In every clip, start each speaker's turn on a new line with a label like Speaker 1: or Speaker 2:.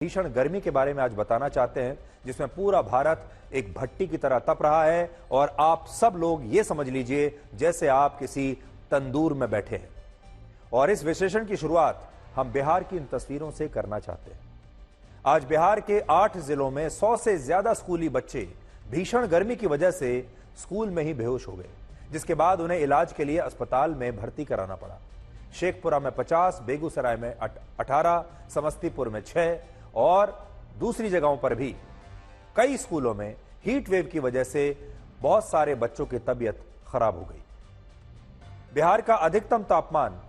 Speaker 1: भीषण गर्मी के बारे में आज बताना चाहते हैं, जिसमें पूरा भारत एक भट्टी की तरह तप रहा है और आप सब लोग ये समझ लीजिए जैसे आप किसी तंदूर में बैठे हैं। और इस विश्लेषण की शुरुआत हम बिहार की इन तस्वीरों से करना चाहते हैं। आज बिहार के 8 जिलों में 100 से ज्यादा स्कूली बच्चे भीषण गर्मी की वजह से स्कूल में ही बेहोश हो गए, जिसके बाद उन्हें इलाज के लिए अस्पताल में भर्ती कराना पड़ा। शेखपुरा में 50, बेगूसराय में 18, समस्तीपुर में 6 और दूसरी जगहों पर भी कई स्कूलों में हीट वेव की वजह से बहुत सारे बच्चों की तबीयत खराब हो गई। बिहार का अधिकतम तापमान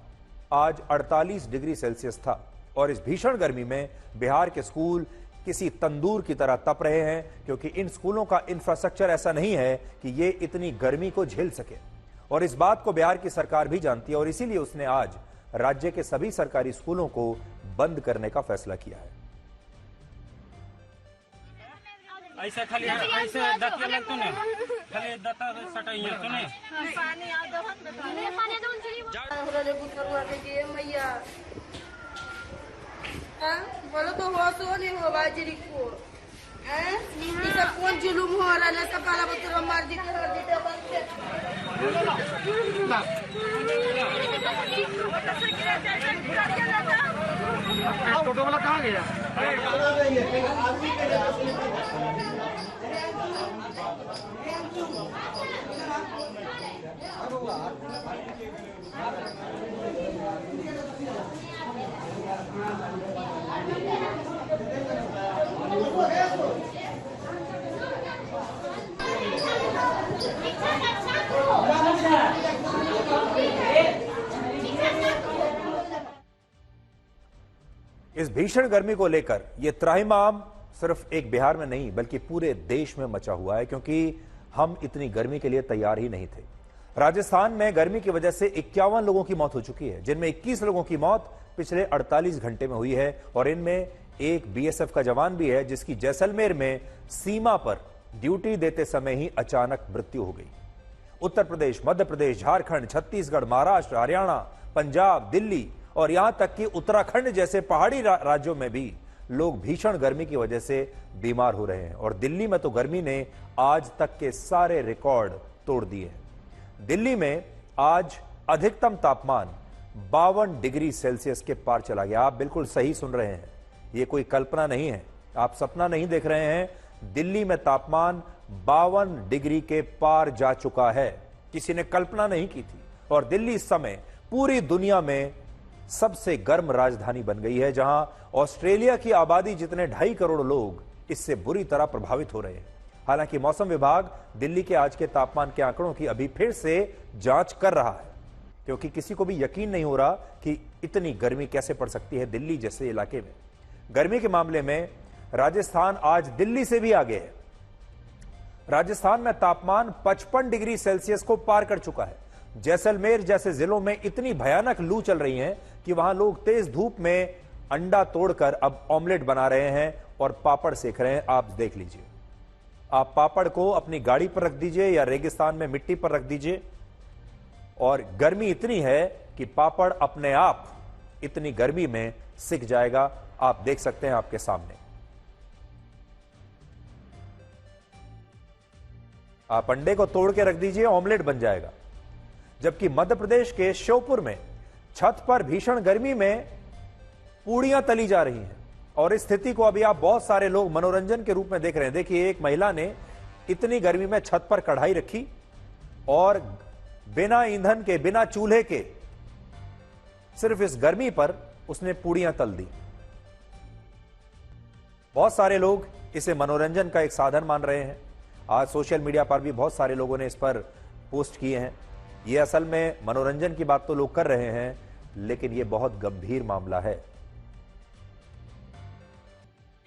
Speaker 1: आज 48 डिग्री सेल्सियस था और इस भीषण गर्मी में बिहार के स्कूल किसी तंदूर की तरह तप रहे हैं, क्योंकि इन स्कूलों का इंफ्रास्ट्रक्चर ऐसा नहीं है कि ये इतनी गर्मी को झेल सके। और इस बात को बिहार की सरकार भी जानती है और इसीलिए उसने आज राज्य के सभी सरकारी स्कूलों को बंद करने का फैसला किया है।
Speaker 2: ऐसे खाली ऐसे दतिया लगतो ने खाली दता सटाइया तो ने पानी आ दो पानी दो
Speaker 3: हमरा ले कुछ करवा के दिए मैया। हां बोलो तो हो सो नहीं हो बाजरी को हैं ये सब कौन जुलुम हो रहा है? सब काला बच्चा मार दी कर देते बस
Speaker 2: टोटो वाला कहां गया?
Speaker 1: इस भीषण गर्मी को लेकर यह त्राहिमाम सिर्फ एक बिहार में नहीं बल्कि पूरे देश में मचा हुआ है, क्योंकि हम इतनी गर्मी के लिए तैयार ही नहीं थे। राजस्थान में गर्मी की वजह से 51 लोगों की मौत हो चुकी है, जिनमें 21 लोगों की मौत पिछले 48 घंटे में हुई है और इनमें एक बीएसएफ का जवान भी है, जिसकी जैसलमेर में सीमा पर ड्यूटी देते समय ही अचानक मृत्यु हो गई। उत्तर प्रदेश, मध्य प्रदेश, झारखंड, छत्तीसगढ़, महाराष्ट्र, हरियाणा, पंजाब, दिल्ली और यहां तक कि उत्तराखंड जैसे पहाड़ी राज्यों में भी लोग भीषण गर्मी की वजह से बीमार हो रहे हैं। और दिल्ली में तो गर्मी ने आज तक के सारे रिकॉर्ड तोड़ दिए हैं। दिल्ली में आज अधिकतम तापमान 52 डिग्री सेल्सियस के पार चला गया। आप बिल्कुल सही सुन रहे हैं, यह कोई कल्पना नहीं है, आप सपना नहीं देख रहे हैं। दिल्ली में तापमान 52 डिग्री के पार जा चुका है, किसी ने कल्पना नहीं की थी। और दिल्ली इस समय पूरी दुनिया में सबसे गर्म राजधानी बन गई है, जहां ऑस्ट्रेलिया की आबादी जितने 2.5 करोड़ लोग इससे बुरी तरह प्रभावित हो रहे हैं। हालांकि मौसम विभाग दिल्ली के आज के तापमान के आंकड़ों की अभी फिर से जांच कर रहा है, क्योंकि किसी को भी यकीन नहीं हो रहा कि इतनी गर्मी कैसे पड़ सकती है दिल्ली जैसे इलाके में। गर्मी के मामले में राजस्थान आज दिल्ली से भी आगे है। राजस्थान में तापमान 55 डिग्री सेल्सियस को पार कर चुका है। जैसलमेर जैसे जिलों में इतनी भयानक लू चल रही है कि वहां लोग तेज धूप में अंडा तोड़कर अब ऑमलेट बना रहे हैं और पापड़ सेक रहे हैं। आप देख लीजिए, आप पापड़ को अपनी गाड़ी पर रख दीजिए या रेगिस्तान में मिट्टी पर रख दीजिए और गर्मी इतनी है कि पापड़ अपने आप इतनी गर्मी में सिक जाएगा। आप देख सकते हैं आपके सामने। आप अंडे को तोड़ के रख दीजिए, ऑमलेट बन जाएगा। जबकि मध्य प्रदेश के श्योपुर में छत पर भीषण गर्मी में पूड़ियां तली जा रही हैं और इस स्थिति को अभी आप बहुत सारे लोग मनोरंजन के रूप में देख रहे हैं। देखिए, एक महिला ने इतनी गर्मी में छत पर कढ़ाई रखी और बिना ईंधन के, बिना चूल्हे के, सिर्फ इस गर्मी पर उसने पूड़ियां तल दी। बहुत सारे लोग इसे मनोरंजन का एक साधन मान रहे हैं। आज सोशल मीडिया पर भी बहुत सारे लोगों ने इस पर पोस्ट किए हैं। ये असल में मनोरंजन की बात तो लोग कर रहे हैं, लेकिन ये बहुत गंभीर मामला है।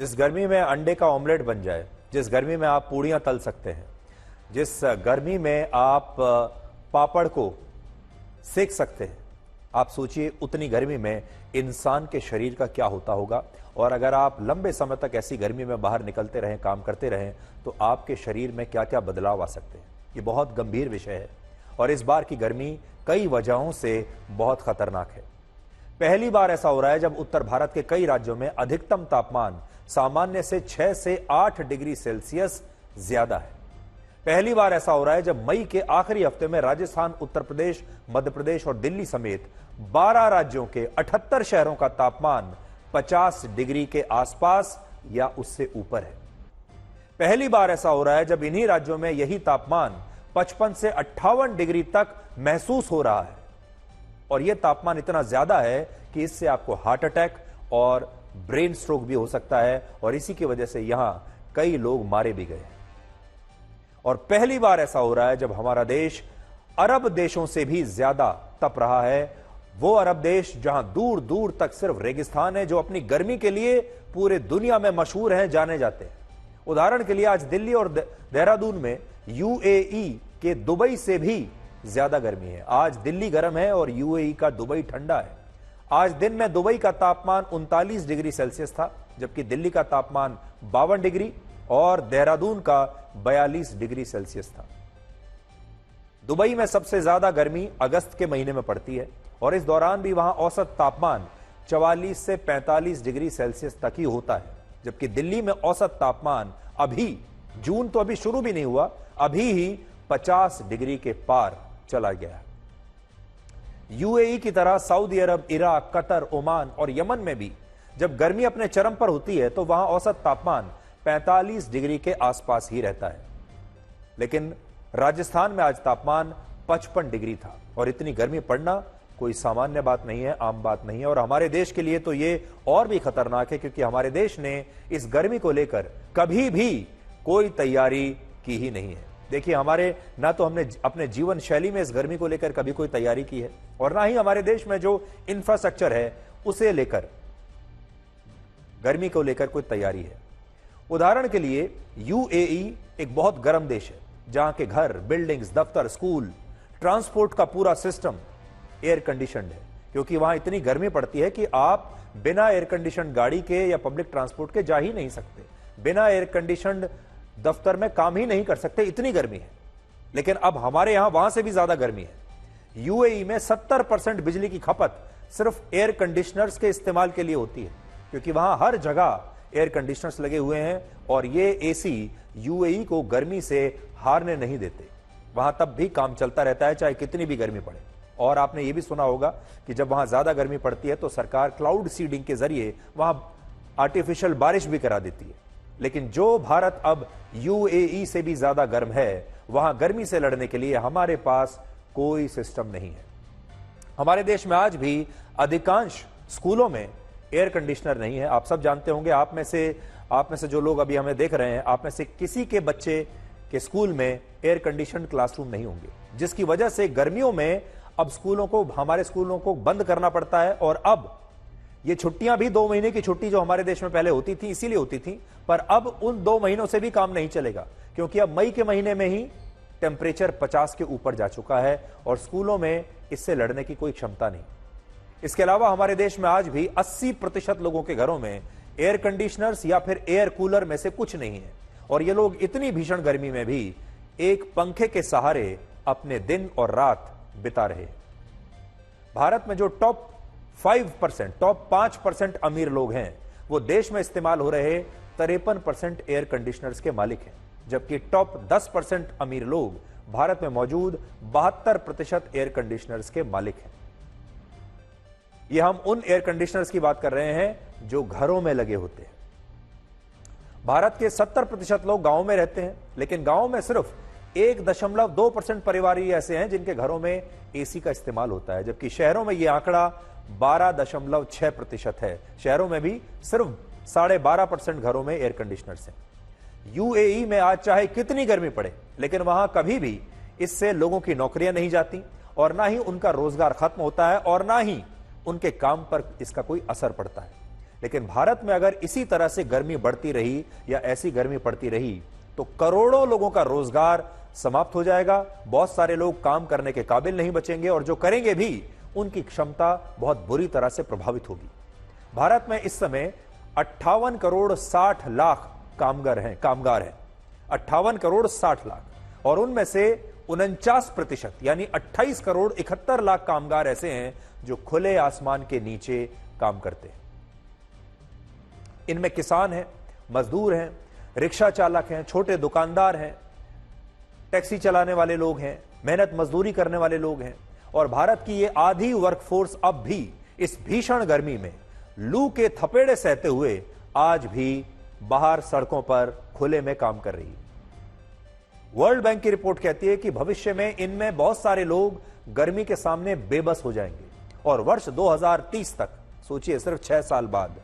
Speaker 1: जिस गर्मी में अंडे का ऑमलेट बन जाए, जिस गर्मी में आप पूड़ियां तल सकते हैं, जिस गर्मी में आप पापड़ को सेक सकते हैं, आप सोचिए उतनी गर्मी में इंसान के शरीर का क्या होता होगा। और अगर आप लंबे समय तक ऐसी गर्मी में बाहर निकलते रहें, काम करते रहें, तो आपके शरीर में क्या क्या बदलाव आ सकते हैं। ये बहुत गंभीर विषय है और इस बार की गर्मी कई वजहों से बहुत खतरनाक है। पहली बार ऐसा हो रहा है जब उत्तर भारत के कई राज्यों में अधिकतम तापमान सामान्य से 6 से 8 डिग्री सेल्सियस ज्यादा है। पहली बार ऐसा हो रहा है जब मई के आखिरी हफ्ते में राजस्थान, उत्तर प्रदेश, मध्य प्रदेश और दिल्ली समेत 12 राज्यों के 78 शहरों का तापमान 50 डिग्री के आसपास या उससे ऊपर है। पहली बार ऐसा हो रहा है जब इन्हीं राज्यों में यही तापमान 55 से 58 डिग्री तक महसूस हो रहा है। और यह तापमान इतना ज्यादा है कि इससे आपको हार्ट अटैक और ब्रेन स्ट्रोक भी हो सकता है और इसी की वजह से यहां कई लोग मारे भी गए। और पहली बार ऐसा हो रहा है जब हमारा देश अरब देशों से भी ज्यादा तप रहा है। वो अरब देश जहां दूर दूर तक सिर्फ रेगिस्तान है, जो अपनी गर्मी के लिए पूरे दुनिया में मशहूर हैं, जाने जाते हैं। उदाहरण के लिए आज दिल्ली और देहरादून में यूएई के दुबई से भी ज्यादा गर्मी है। आज दिल्ली गर्म है और यूएई का दुबई ठंडा है। आज दिन में दुबई का तापमान 39 डिग्री सेल्सियस था, जबकि दिल्ली का तापमान 52 डिग्री और देहरादून का 42 डिग्री सेल्सियस था। दुबई में सबसे ज्यादा गर्मी अगस्त के महीने में पड़ती है और इस दौरान भी वहां औसत तापमान 44 से 45 डिग्री सेल्सियस तक ही होता है, जबकि दिल्ली में औसत तापमान अभी, जून तो अभी शुरू भी नहीं हुआ, अभी ही 50 डिग्री के पार चला गया है। यूएई की तरह सऊदी अरब, इराक, कतर, ओमान और यमन में भी जब गर्मी अपने चरम पर होती है तो वहां औसत तापमान 45 डिग्री के आसपास ही रहता है। लेकिन राजस्थान में आज तापमान 55 डिग्री था और इतनी गर्मी पड़ना कोई सामान्य बात नहीं है, आम बात नहीं है। और हमारे देश के लिए तो ये और भी खतरनाक है, क्योंकि हमारे देश ने इस गर्मी को लेकर कभी भी कोई तैयारी की ही नहीं है। देखिए, हमारे ना तो हमने अपने जीवन शैली में इस गर्मी को लेकर कभी कोई तैयारी की है और ना ही हमारे देश में जो इंफ्रास्ट्रक्चर है उसे लेकर, गर्मी को लेकर कोई तैयारी है। उदाहरण के लिए यूएई एक बहुत गर्म देश है, जहां के घर, बिल्डिंग्स, दफ्तर, स्कूल, ट्रांसपोर्ट का पूरा सिस्टम एयर कंडीशनड है, क्योंकि वहां इतनी गर्मी पड़ती है कि आप बिना एयर कंडीशनड गाड़ी के या पब्लिक ट्रांसपोर्ट के जा ही नहीं सकते, बिना एयर कंडीशनड दफ्तर में काम ही नहीं कर सकते, इतनी गर्मी है। लेकिन अब हमारे यहां वहां से भी ज्यादा गर्मी है। यूएई में 70% बिजली की खपत सिर्फ एयर कंडीशनर्स के इस्तेमाल के लिए होती है, क्योंकि वहां हर जगह एयर कंडीशनर्स लगे हुए हैं और ये एसी यूएई को गर्मी से हारने नहीं देते। वहां तब भी काम चलता रहता है, चाहे कितनी भी गर्मी पड़े। और आपने ये भी सुना होगा कि जब वहां ज्यादा गर्मी पड़ती है तो सरकार क्लाउड सीडिंग के जरिए वहां आर्टिफिशियल बारिश भी करा देती है। लेकिन जो भारत अब यूएई से भी ज्यादा गर्म है, वहां गर्मी से लड़ने के लिए हमारे पास कोई सिस्टम नहीं है। हमारे देश में आज भी अधिकांश स्कूलों में एयर कंडीशनर नहीं है। आप सब जानते होंगे, आप में से जो लोग अभी हमें देख रहे हैं, आप में से किसी के बच्चे के स्कूल में एयर कंडीशनड क्लासरूम नहीं होंगे, जिसकी वजह से गर्मियों में अब हमारे स्कूलों को बंद करना पड़ता है। और अब ये छुट्टियां भी 2 महीने की छुट्टी जो हमारे देश में पहले होती थी, इसीलिए होती थी, पर अब उन 2 महीनों से भी काम नहीं चलेगा, क्योंकि अब मई के महीने में ही टेम्परेचर 50 के ऊपर जा चुका है और स्कूलों में इससे लड़ने की कोई क्षमता नहीं। इसके अलावा हमारे देश में आज भी 80% लोगों के घरों में एयर कंडीशनर्स या फिर एयर कूलर में से कुछ नहीं है और ये लोग इतनी भीषण गर्मी में भी एक पंखे के सहारे अपने दिन और रात बिता रहे। भारत में जो टॉप 5% अमीर लोग हैं, वो देश में इस्तेमाल हो रहे 53% एयर कंडीशनर्स के मालिक हैं, जबकि टॉप 10% अमीर लोग भारत में मौजूद 72% एयर कंडीशनर्स के मालिक हैं। ये हम उन एयर कंडीशनर्स की बात कर रहे हैं जो घरों में लगे होते हैं। भारत के 70% लोग गांव में रहते हैं, लेकिन गांव में सिर्फ 1.2% परिवार ही ऐसे हैं जिनके घरों में एसी का इस्तेमाल होता है, जबकि शहरों में यह आंकड़ा 12.6% है। शहरों में भी सिर्फ 12.5% घरों में एयर कंडीशनर्स हैं। यूएई में आज चाहे कितनी गर्मी पड़े, लेकिन वहां कभी भी इससे लोगों की नौकरियां नहीं जाती और ना ही उनका रोजगार खत्म होता है और ना ही उनके काम पर इसका कोई असर पड़ता है। लेकिन भारत में अगर इसी तरह से गर्मी बढ़ती रही या ऐसी गर्मी पड़ती रही तो करोड़ों लोगों का रोजगार समाप्त हो जाएगा। बहुत सारे लोग काम करने के काबिल नहीं बचेंगे और जो करेंगे भी उनकी क्षमता बहुत बुरी तरह से प्रभावित होगी। भारत में इस समय 58 करोड़ 60 लाख कामगार हैं 58 करोड़ 60 लाख और उनमें से 49% यानी 28 करोड़ 71 लाख कामगार ऐसे हैं जो खुले आसमान के नीचे काम करते हैं। इनमें किसान हैं, मजदूर हैं, रिक्शा चालक हैं, छोटे दुकानदार हैं, टैक्सी चलाने वाले लोग हैं, मेहनत मजदूरी करने वाले लोग हैं। और भारत की ये आधी वर्कफोर्स अब भी इस भीषण गर्मी में लू के थपेड़े सहते हुए आज भी बाहर सड़कों पर खुले में काम कर रही है। वर्ल्ड बैंक की रिपोर्ट कहती है कि भविष्य में इनमें बहुत सारे लोग गर्मी के सामने बेबस हो जाएंगे और वर्ष 2030 तक, सोचिए सिर्फ 6 साल बाद,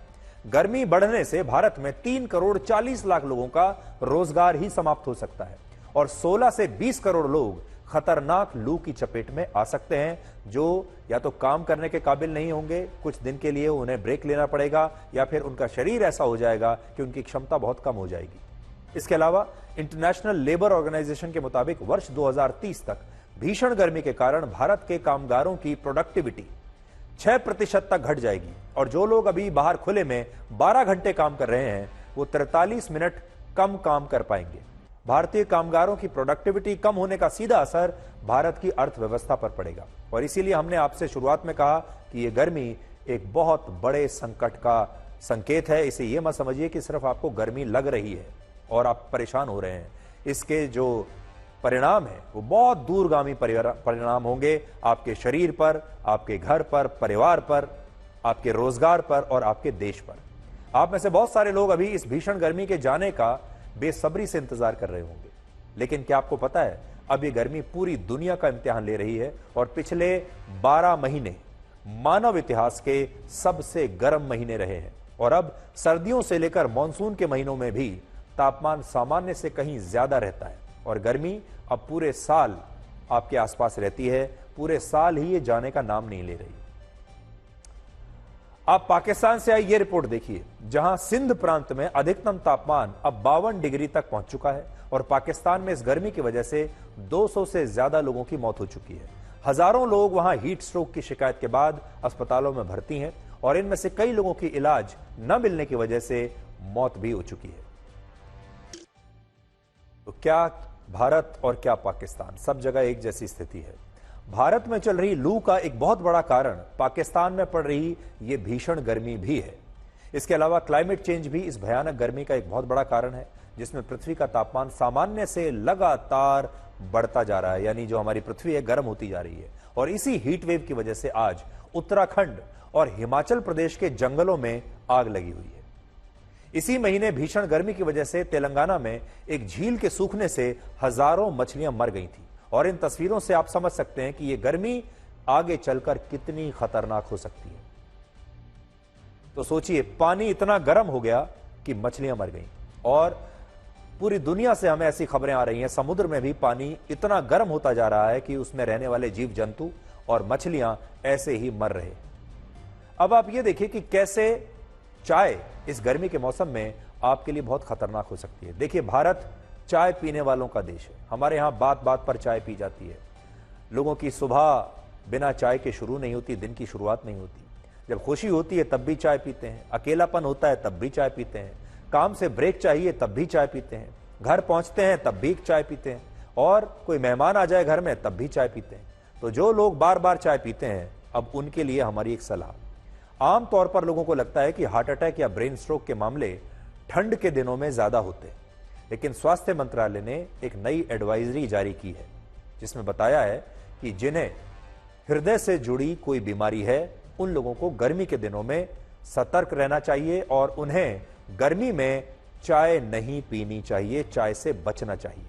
Speaker 1: गर्मी बढ़ने से भारत में 3 करोड़ 40 लाख लोगों का रोजगार ही समाप्त हो सकता है और 16 से 20 करोड़ लोग खतरनाक लू की चपेट में आ सकते हैं, जो या तो काम करने के काबिल नहीं होंगे, कुछ दिन के लिए उन्हें ब्रेक लेना पड़ेगा, या फिर उनका शरीर ऐसा हो जाएगा कि उनकी क्षमता बहुत कम हो जाएगी। इसके अलावा इंटरनेशनल लेबर ऑर्गेनाइजेशन के मुताबिक वर्ष 2030 तक भीषण गर्मी के कारण भारत के कामगारों की प्रोडक्टिविटी 6% तक घट जाएगी और जो लोग अभी बाहर खुले में 12 घंटे काम कर रहे हैं वो 43 मिनट कम काम कर पाएंगे। भारतीय कामगारों की प्रोडक्टिविटी कम होने का सीधा असर भारत की अर्थव्यवस्था पर पड़ेगा और इसीलिए हमने आपसे शुरुआत में कहा कि यह गर्मी एक बहुत बड़े संकट का संकेत है। इसे यह मत समझिए कि सिर्फ आपको गर्मी लग रही है और आप परेशान हो रहे हैं। इसके जो परिणाम है वो बहुत दूरगामी परिणाम होंगे आपके शरीर पर, आपके घर पर, परिवार पर, आपके रोजगार पर और आपके देश पर। आप में से बहुत सारे लोग अभी इस भीषण गर्मी के जाने का बेसब्री से इंतजार कर रहे होंगे, लेकिन क्या आपको पता है अब ये गर्मी पूरी दुनिया का इम्तिहान ले रही है और पिछले 12 महीने मानव इतिहास के सबसे गर्म महीने रहे हैं और अब सर्दियों से लेकर मानसून के महीनों में भी तापमान सामान्य से कहीं ज्यादा रहता है और गर्मी अब पूरे साल आपके आसपास रहती है, पूरे साल ही ये जाने का नाम नहीं ले रही। आप पाकिस्तान से आई ये रिपोर्ट देखिए, जहां सिंध प्रांत में अधिकतम तापमान अब 52 डिग्री तक पहुंच चुका है और पाकिस्तान में इस गर्मी की वजह से 200 से ज्यादा लोगों की मौत हो चुकी है। हजारों लोग वहां हीट स्ट्रोक की शिकायत के बाद अस्पतालों में भर्ती हैं और इनमें से कई लोगों की इलाज न मिलने की वजह से मौत भी हो चुकी है। तो क्या भारत और क्या पाकिस्तान, सब जगह एक जैसी स्थिति है। भारत में चल रही लू का एक बहुत बड़ा कारण पाकिस्तान में पड़ रही ये भीषण गर्मी भी है। इसके अलावा क्लाइमेट चेंज भी इस भयानक गर्मी का एक बहुत बड़ा कारण है, जिसमें पृथ्वी का तापमान सामान्य से लगातार बढ़ता जा रहा है, यानी जो हमारी पृथ्वी है गर्म होती जा रही है। और इसी हीट वेव की वजह से आज उत्तराखंड और हिमाचल प्रदेश के जंगलों में आग लगी हुई है। इसी महीने भीषण गर्मी की वजह से तेलंगाना में एक झील के सूखने से हजारों मछलियां मर गई थी और इन तस्वीरों से आप समझ सकते हैं कि यह गर्मी आगे चलकर कितनी खतरनाक हो सकती है। तो सोचिए, पानी इतना गर्म हो गया कि मछलियां मर गईं और पूरी दुनिया से हमें ऐसी खबरें आ रही हैं, समुद्र में भी पानी इतना गर्म होता जा रहा है कि उसमें रहने वाले जीव जंतु और मछलियां ऐसे ही मर रहे। अब आप ये देखिए कि कैसे चाय इस गर्मी के मौसम में आपके लिए बहुत खतरनाक हो सकती है। देखिए, भारत चाय पीने वालों का देश है। हमारे यहां बात बात पर चाय पी जाती है। लोगों की सुबह बिना चाय के शुरू नहीं होती, दिन की शुरुआत नहीं होती। जब खुशी होती है तब भी चाय पीते हैं, अकेलापन होता है तब भी चाय पीते हैं, काम से ब्रेक चाहिए तब भी चाय पीते हैं, घर पहुंचते हैं तब भी चाय पीते हैं और कोई मेहमान आ जाए घर में तब भी चाय पीते हैं। तो जो लोग बार बार चाय पीते हैं, अब उनके लिए हमारी एक सलाह। आमतौर पर लोगों को लगता है कि हार्ट अटैक या ब्रेन स्ट्रोक के मामले ठंड के दिनों में ज्यादा होते हैं, लेकिन स्वास्थ्य मंत्रालय ने एक नई एडवाइजरी जारी की है जिसमें बताया है कि जिन्हें हृदय से जुड़ी कोई बीमारी है उन लोगों को गर्मी के दिनों में सतर्क रहना चाहिए और उन्हें गर्मी में चाय नहीं पीनी चाहिए, चाय से बचना चाहिए।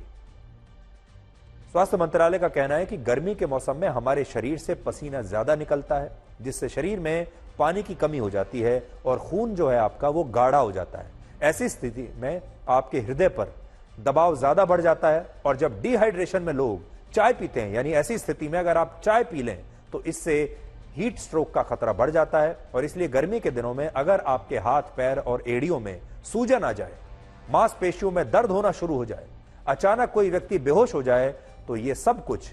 Speaker 1: स्वास्थ्य मंत्रालय का कहना है कि गर्मी के मौसम में हमारे शरीर से पसीना ज्यादा निकलता है, जिससे शरीर में पानी की कमी हो जाती है और खून जो है आपका वो गाढ़ा हो जाता है। ऐसी स्थिति में आपके हृदय पर दबाव ज्यादा बढ़ जाता है और जब डिहाइड्रेशन में लोग चाय पीते हैं, यानी ऐसी स्थिति में अगर आप चाय पी लें तो इससे हीट स्ट्रोक का खतरा बढ़ जाता है। और इसलिए गर्मी के दिनों में अगर आपके हाथ, पैर और एड़ियों में सूजन आ जाए, मांसपेशियों में दर्द होना शुरू हो जाए, अचानक कोई व्यक्ति बेहोश हो जाए, तो ये सब कुछ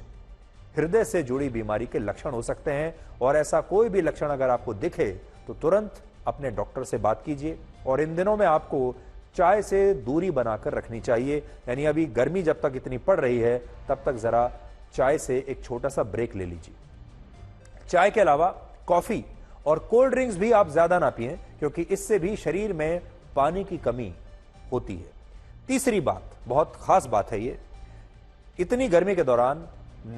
Speaker 1: हृदय से जुड़ी बीमारी के लक्षण हो सकते हैं। और ऐसा कोई भी लक्षण अगर आपको दिखे तो तुरंत अपने डॉक्टर से बात कीजिए। और इन दिनों में आपको चाय से दूरी बनाकर रखनी चाहिए, यानी अभी गर्मी जब तक इतनी पड़ रही है तब तक जरा चाय से एक छोटा सा ब्रेक ले लीजिए। चाय के अलावा कॉफी और कोल्ड ड्रिंक्स भी आप ज्यादा ना पिएं, क्योंकि इससे भी शरीर में पानी की कमी होती है। तीसरी बात, बहुत खास बात है ये, इतनी गर्मी के दौरान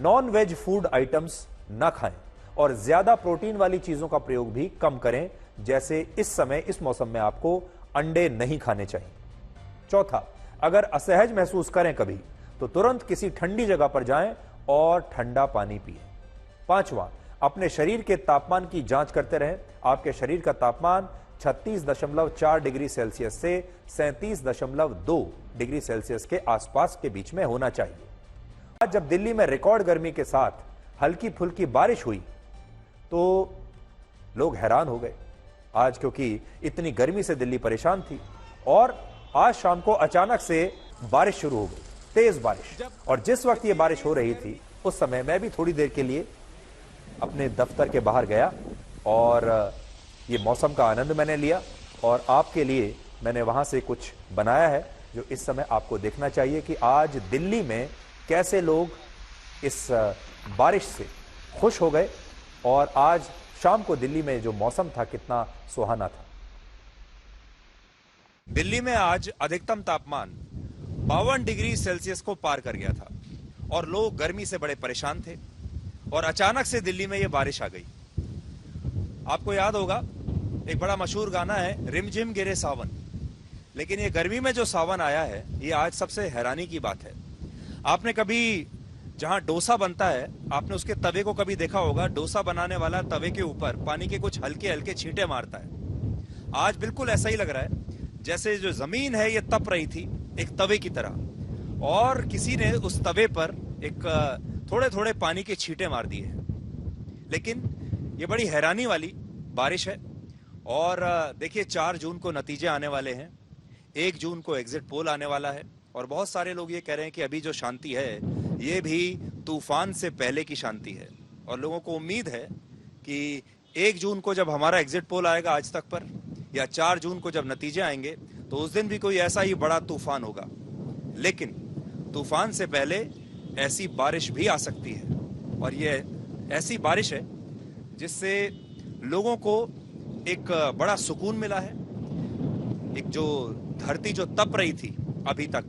Speaker 1: नॉन वेज फूड आइटम्स ना खाएं और ज्यादा प्रोटीन वाली चीजों का प्रयोग भी कम करें, जैसे इस समय इस मौसम में आपको अंडे नहीं खाने चाहिए। चौथा, अगर असहज महसूस करें कभी तो तुरंत किसी ठंडी जगह पर जाएं और ठंडा पानी पिएं। पांचवा, अपने शरीर के तापमान की जांच करते रहें। आपके शरीर का तापमान 36.4 डिग्री सेल्सियस से 37.2 डिग्री सेल्सियस के आसपास के बीच में होना चाहिए। आज जब दिल्ली में रिकॉर्ड गर्मी के साथ हल्की फुल्की बारिश हुई तो लोग हैरान हो गए आज, क्योंकि इतनी गर्मी से दिल्ली परेशान थी और आज शाम को अचानक से बारिश शुरू हो गई, तेज बारिश। और जिस वक्त ये बारिश हो रही थी उस समय मैं भी थोड़ी देर के लिए अपने दफ्तर के बाहर गया और ये मौसम का आनंद मैंने लिया और आपके लिए मैंने वहां से कुछ बनाया है जो इस समय आपको देखना चाहिए कि आज दिल्ली में कैसे लोग इस बारिश से खुश हो गए और आज शाम को दिल्ली में जो मौसम था कितना सुहाना था। दिल्ली में आज अधिकतम तापमान 52 डिग्री सेल्सियस को पार कर गया था और लोग गर्मी से बड़े परेशान थे और अचानक से दिल्ली में यह बारिश आ गई। आपको याद होगा एक बड़ा मशहूर गाना है, रिमझिम गिरे सावन, लेकिन ये गर्मी में जो सावन आया है ये आज सबसे हैरानी की बात है। आपने कभी जहां डोसा बनता है आपने उसके तवे को कभी देखा होगा, डोसा बनाने वाला तवे के ऊपर पानी के कुछ हल्के हल्के छींटे मारता है। आज बिल्कुल ऐसा ही लग रहा है जैसे जो जमीन है ये तप रही थी एक तवे की तरह और किसी ने उस तवे पर एक थोड़े थोड़े पानी के छींटे मार दिए हैं। लेकिन ये बड़ी हैरानी वाली बारिश है और देखिए 4 जून को नतीजे आने वाले हैं, 1 जून को एग्जिट पोल आने वाला है और बहुत सारे लोग ये कह रहे हैं कि अभी जो शांति है ये भी तूफान से पहले की शांति है और लोगों को उम्मीद है कि 1 जून को जब हमारा एग्जिट पोल आएगा आज तक पर या 4 जून को जब नतीजे आएंगे तो उस दिन भी कोई ऐसा ही बड़ा तूफान होगा। लेकिन तूफान से पहले ऐसी बारिश भी आ सकती है और ये ऐसी बारिश है जिससे लोगों को एक बड़ा सुकून मिला है। एक जो धरती जो तप रही थी अभी तक,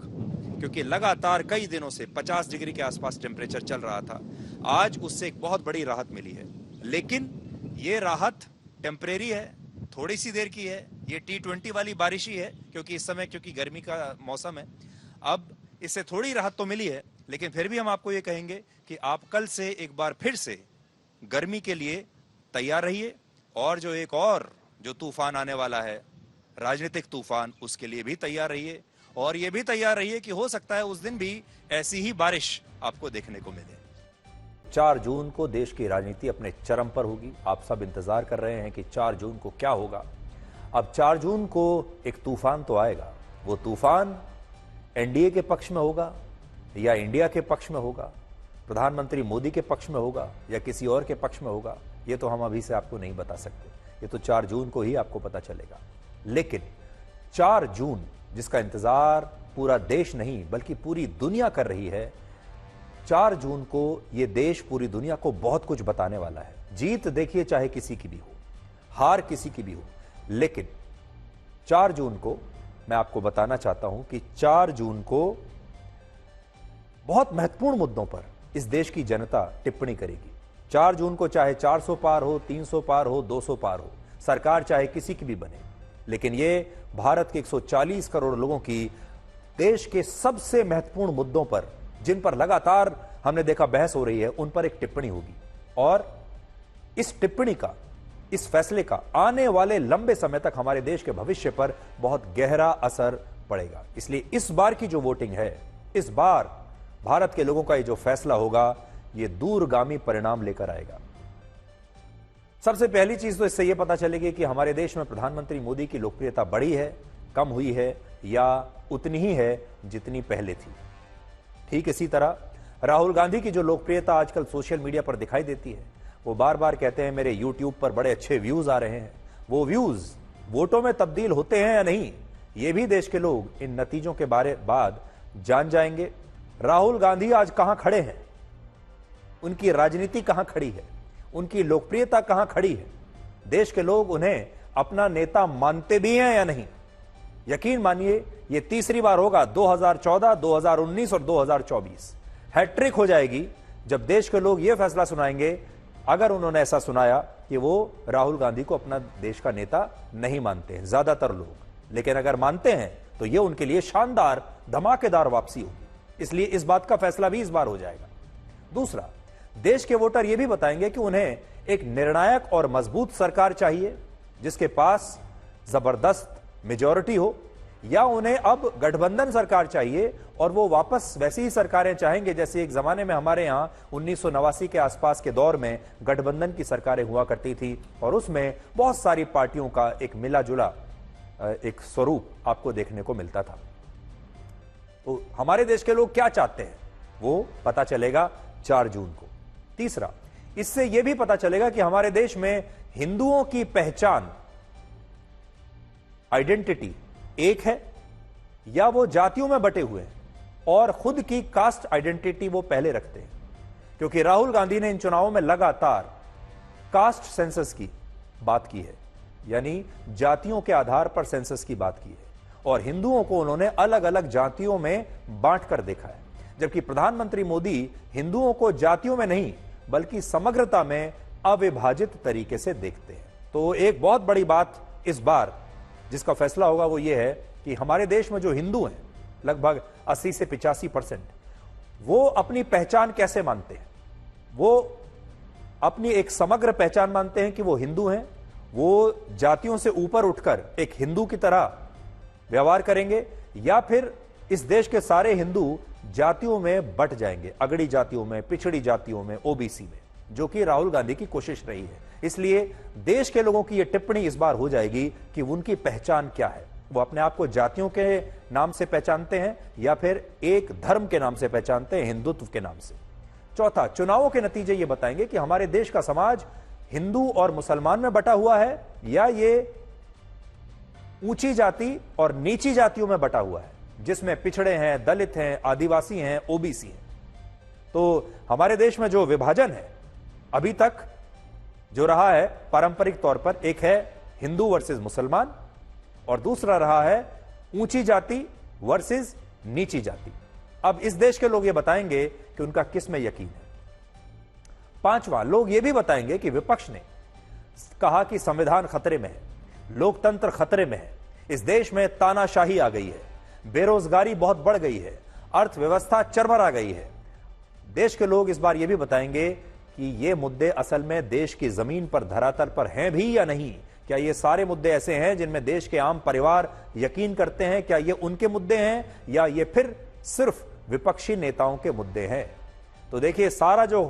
Speaker 1: क्योंकि लगातार कई दिनों से 50 डिग्री के आसपास टेम्परेचर चल रहा था, आज उससे एक बहुत बड़ी राहत मिली है। लेकिन ये राहत टेम्परेरी है, थोड़ी सी देर की है। ये T20 वाली बारिश ही है क्योंकि इस समय क्योंकि गर्मी का मौसम है। अब इससे थोड़ी राहत तो मिली है लेकिन फिर भी हम आपको ये कहेंगे कि आप कल से एक बार फिर से गर्मी के लिए तैयार रहिए और जो एक और जो तूफान आने वाला है राजनीतिक तूफान, उसके लिए भी तैयार रहिए और ये भी तैयार रहिए कि हो सकता है उस दिन भी ऐसी ही बारिश आपको देखने को मिले। 4 जून को देश की राजनीति अपने चरम पर होगी। आप सब इंतजार कर रहे हैं कि 4 जून को क्या होगा। अब 4 जून को एक तूफान तो आएगा, वो तूफान एनडीए के पक्ष में होगा या इंडिया के पक्ष में होगा, प्रधानमंत्री मोदी के पक्ष में होगा या किसी और के पक्ष में होगा, ये तो हम अभी से आपको नहीं बता सकते। ये तो 4 जून को ही आपको पता चलेगा। लेकिन 4 जून जिसका इंतजार पूरा देश नहीं बल्कि पूरी दुनिया कर रही है, 4 जून को यह देश पूरी दुनिया को बहुत कुछ बताने वाला है। जीत देखिए चाहे किसी की भी हो, हार किसी की भी हो, लेकिन 4 जून को मैं आपको बताना चाहता हूं कि 4 जून को बहुत महत्वपूर्ण मुद्दों पर इस देश की जनता टिप्पणी करेगी। 4 जून को चाहे 400 पार हो, 300 पार हो, 200 पार हो, सरकार चाहे किसी की भी बने, लेकिन यह भारत के 140 करोड़ लोगों की देश के सबसे महत्वपूर्ण मुद्दों पर, जिन पर लगातार हमने देखा बहस हो रही है, उन पर एक टिप्पणी होगी और इस टिप्पणी का, इस फैसले का आने वाले लंबे समय तक हमारे देश के भविष्य पर बहुत गहरा असर पड़ेगा। इसलिए इस बार की जो वोटिंग है, इस बार भारत के लोगों का ये जो फैसला होगा, ये दूरगामी परिणाम लेकर आएगा। सबसे पहली चीज तो इससे यह पता चलेगी कि हमारे देश में प्रधानमंत्री मोदी की लोकप्रियता बढ़ी है, कम हुई है या उतनी ही है जितनी पहले थी। ठीक इसी तरह राहुल गांधी की जो लोकप्रियता आजकल सोशल मीडिया पर दिखाई देती है, वो बार बार कहते हैं मेरे यूट्यूब पर बड़े अच्छे व्यूज आ रहे हैं। वो व्यूज वोटों में तब्दील होते हैं या नहीं, ये भी देश के लोग इन नतीजों के बाद जान जाएंगे। राहुल गांधी आज कहां खड़े हैं, उनकी राजनीति कहां खड़ी है, उनकी लोकप्रियता कहां खड़ी है, देश के लोग उन्हें अपना नेता मानते भी हैं या नहीं, यकीन मानिए ये तीसरी बार होगा, 2014, 2019 और 2024 हैट्रिक हो जाएगी जब देश के लोग ये फैसला सुनाएंगे, अगर उन्होंने ऐसा सुनाया कि वो राहुल गांधी को अपना देश का नेता नहीं मानते हैं ज्यादातर लोग, लेकिन अगर मानते हैं तो ये उनके लिए शानदार धमाकेदार वापसी होगी। इसलिए इस बात का फैसला भी इस बार हो जाएगा। दूसरा, देश के वोटर यह भी बताएंगे कि उन्हें एक निर्णायक और मजबूत सरकार चाहिए जिसके पास जबरदस्त मेजॉरिटी हो, या उन्हें अब गठबंधन सरकार चाहिए और वो वापस वैसी ही सरकारें चाहेंगे जैसे एक जमाने में हमारे यहां 1989 के आसपास के दौर में गठबंधन की सरकारें हुआ करती थी और उसमें बहुत सारी पार्टियों का एक मिला जुला एक स्वरूप आपको देखने को मिलता था। तो हमारे देश के लोग क्या चाहते हैं वो पता चलेगा 4 जून को। तीसरा, इससे यह भी पता चलेगा कि हमारे देश में हिंदुओं की पहचान, आइडेंटिटी एक है या वो जातियों में बटे हुए हैं और खुद की कास्ट आइडेंटिटी वो पहले रखते हैं। क्योंकि राहुल गांधी ने इन चुनावों में लगातार कास्ट सेंसस की बात की है, यानी जातियों के आधार पर सेंसस की बात की है, और हिंदुओं को उन्होंने अलग अलग जातियों में बांट कर देखा है। जबकि प्रधानमंत्री मोदी हिंदुओं को जातियों में नहीं बल्कि समग्रता में अविभाजित तरीके से देखते हैं। तो एक बहुत बड़ी बात इस बार जिसका फैसला होगा वो ये है कि हमारे देश में जो हिंदू हैं लगभग 80 से 85%, वो अपनी पहचान कैसे मानते हैं। वो अपनी एक समग्र पहचान मानते हैं कि वो हिंदू हैं, वो जातियों से ऊपर उठकर एक हिंदू की तरह व्यवहार करेंगे, या फिर इस देश के सारे हिंदू जातियों में बट जाएंगे, अगड़ी जातियों में, पिछड़ी जातियों में, ओबीसी में, जो कि राहुल गांधी की कोशिश रही है। इसलिए देश के लोगों की यह टिप्पणी इस बार हो जाएगी कि उनकी पहचान क्या है, वो अपने आप को जातियों के नाम से पहचानते हैं या फिर एक धर्म के नाम से पहचानते हैं, हिंदुत्व के नाम से। चौथा, चुनावों के नतीजे ये बताएंगे कि हमारे देश का समाज हिंदू और मुसलमान में बटा हुआ है या ये ऊंची जाति और नीची जातियों में बटा हुआ है, जिसमें पिछड़े हैं, दलित हैं, आदिवासी हैं, ओबीसी हैं। तो हमारे देश में जो विभाजन है अभी तक जो रहा है पारंपरिक तौर पर, एक है हिंदू वर्सेस मुसलमान और दूसरा रहा है ऊंची जाति वर्सेस नीची जाति। अब इस देश के लोग ये बताएंगे कि उनका किस में यकीन है। पांचवा, लोग ये भी बताएंगे कि विपक्ष ने कहा कि संविधान खतरे में है, लोकतंत्र खतरे में है, इस देश में तानाशाही आ गई है, बेरोजगारी बहुत बढ़ गई है, अर्थव्यवस्था चरमरा गई है। देश के लोग इस बार यह भी बताएंगे कि ये मुद्दे असल में देश की जमीन पर, धरातल पर हैं भी या नहीं। क्या ये सारे मुद्दे ऐसे हैं जिनमें देश के आम परिवार यकीन करते हैं? क्या ये उनके मुद्दे हैं या ये फिर सिर्फ विपक्षी नेताओं के मुद्दे हैं? तो देखिए, सारा जो